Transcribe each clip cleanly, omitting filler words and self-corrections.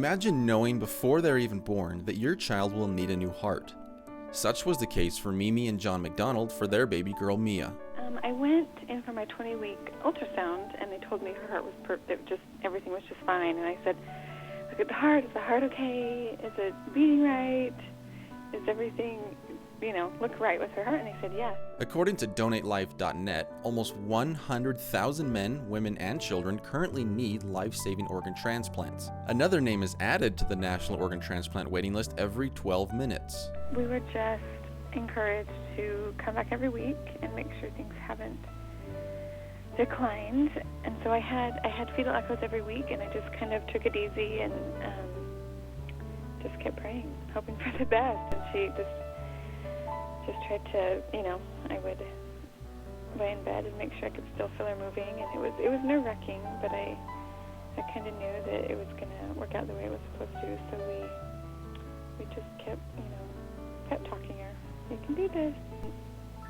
Imagine knowing before they're even born that your child will need a new heart. Such was the case for Mimi and John McDonald for their baby girl Mia. I went in for my 20-week ultrasound, and they told me her heart was everything was just fine. And I said, look at the heart. Is the heart okay? Is it beating right? Is everything, look right with her heart? And they said yes. According to DonateLife.net, almost 100,000 men, women, and children currently need life-saving organ transplants. Another name is added to the National Organ Transplant waiting list every 12 minutes. We were just encouraged to come back every week and make sure things haven't declined. And so I had fetal echoes every week, and I just kind of took it easy and just kept praying, hoping for the best. And she just tried to, I would lay in bed and make sure I could still feel her moving, and it was nerve-wracking, but I kind of knew that it was going to work out the way it was supposed to. So we just kept talking her. You can do this.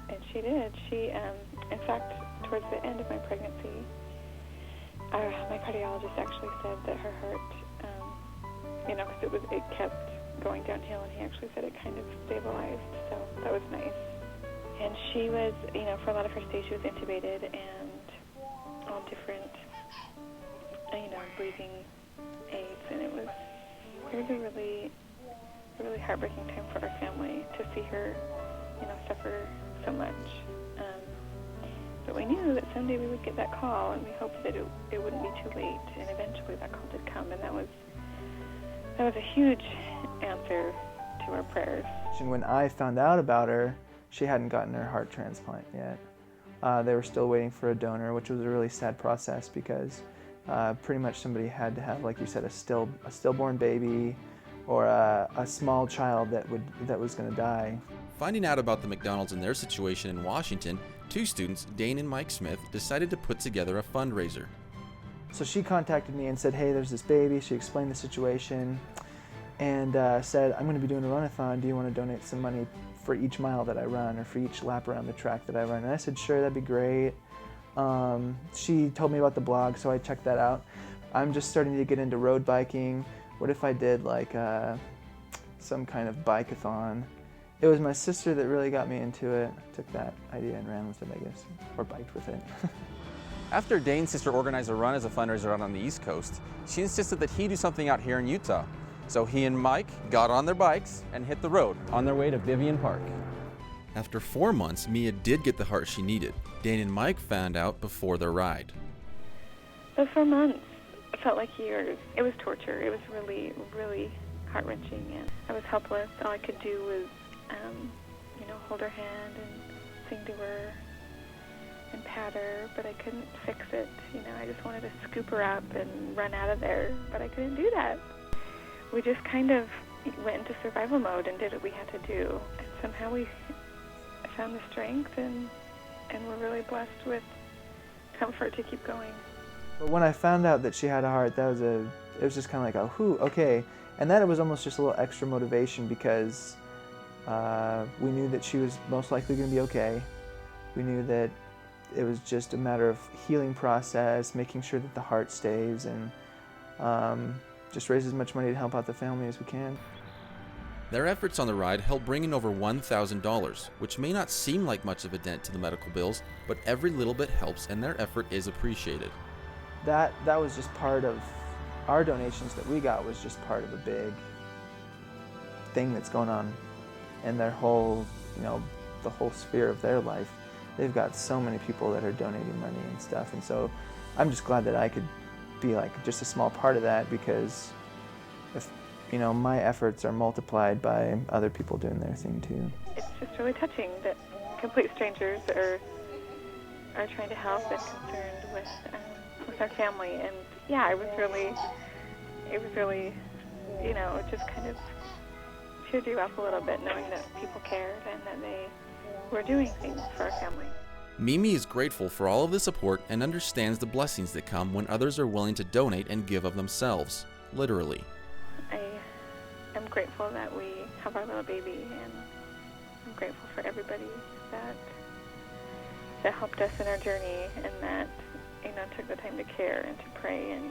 And she did. She, in fact, towards the end of my pregnancy, my cardiologist actually said that her heart, because it kept going downhill, and he actually said it kind of stabilized, so that was nice. And she was, for a lot of her stays, she was intubated and all different, breathing aids, and it was a really heartbreaking time for our family to see her, suffer so much. But we knew that someday we would get that call, and we hoped that it wouldn't be too late, and eventually that call did come, and that was a huge answer to our prayers. And when I found out about her, she hadn't gotten her heart transplant yet. They were still waiting for a donor, which was a really sad process because pretty much somebody had to have, like you said, a stillborn baby or a small child that was going to die. Finding out about the McDonalds and their situation in Washington, two students, Dane and Mike Smith, decided to put together a fundraiser. So she contacted me and said, hey, there's this baby. She explained the situation and said, I'm going to be doing a run-a-thon. Do you want to donate some money for each mile that I run or for each lap around the track that I run? And I said, sure, that'd be great. She told me about the blog, so I checked that out. I'm just starting to get into road biking. What if I did like some kind of bike-a-thon? It was my sister that really got me into it. I took that idea and ran with it, I guess, or biked with it. After Dane's sister organized a run as a fundraiser out on the East Coast, she insisted that he do something out here in Utah. So he and Mike got on their bikes and hit the road on their way to Vivian Park. After 4 months, Mia did get the heart she needed. Dane and Mike found out before their ride. Those 4 months felt like years. It was torture. It was really, really heart-wrenching, and I was helpless. All I could do was, hold her hand and sing to her and pat her, but I couldn't fix it. I just wanted to scoop her up and run out of there, but I couldn't do that. We just kind of went into survival mode and did what we had to do. And somehow we found the strength, and we're really blessed with comfort to keep going. But when I found out that she had a heart, it was just kind of like, whew, okay. And then it was almost just a little extra motivation because we knew that she was most likely going to be okay. We knew that it was just a matter of healing process, making sure that the heart stays, and just raise as much money to help out the family as we can. Their efforts on the ride helped bring in over $1,000, which may not seem like much of a dent to the medical bills, but every little bit helps and their effort is appreciated. That was just part of our donations that we got, was just part of a big thing that's going on in their whole, the whole sphere of their life. They've got so many people that are donating money and stuff, and so I'm just glad that I could be like just a small part of that, because if my efforts are multiplied by other people doing their thing too. It's just really touching that complete strangers are trying to help and concerned with our family, and yeah, it was really it just kind of cheered you up a little bit, knowing that people cared and that they were doing things for our family. Mimi is grateful for all of the support and understands the blessings that come when others are willing to donate and give of themselves, literally. I am grateful that we have our little baby, and I'm grateful for everybody that helped us in our journey, and that took the time to care and to pray and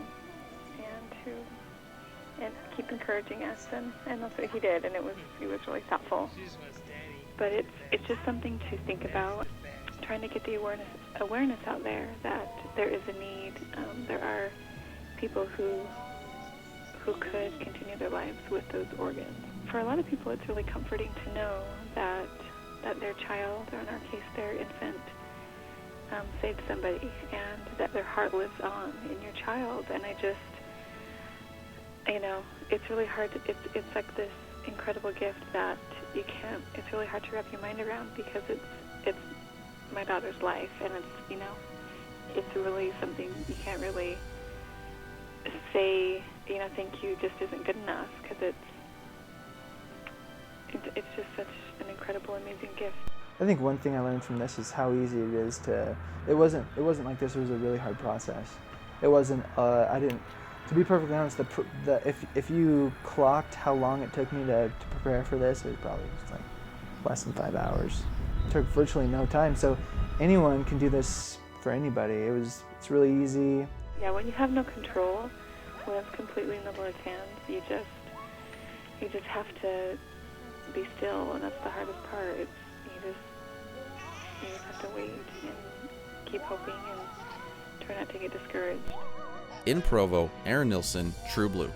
and keep encouraging us, and that's what he did, and he was really thoughtful. But it's just something to think about, trying to get the awareness out there that there is a need. There are people who could continue their lives with those organs. For a lot of people, it's really comforting to know that their child, or in our case, their infant, saved somebody, and that their heart lives on in your child. And I just, it's really hard. It's like this incredible gift that it's really hard to wrap your mind around, because it's my daughter's life, and it's really something you can't really say, thank you just isn't good enough, because it's just such an incredible, amazing gift. I think one thing I learned from this is how easy it is to. It wasn't like this was a really hard process. It wasn't. To be perfectly honest, if you clocked how long it took me to prepare for this, it probably was like less than 5 hours. It took virtually no time. So anyone can do this for anybody. It's really easy. Yeah, when you have no control, when it's completely in the Lord's hands, you just have to be still, and that's the hardest part. You just have to wait and keep hoping and try not to get discouraged. In Provo, Aaron Nilsson, True Blue.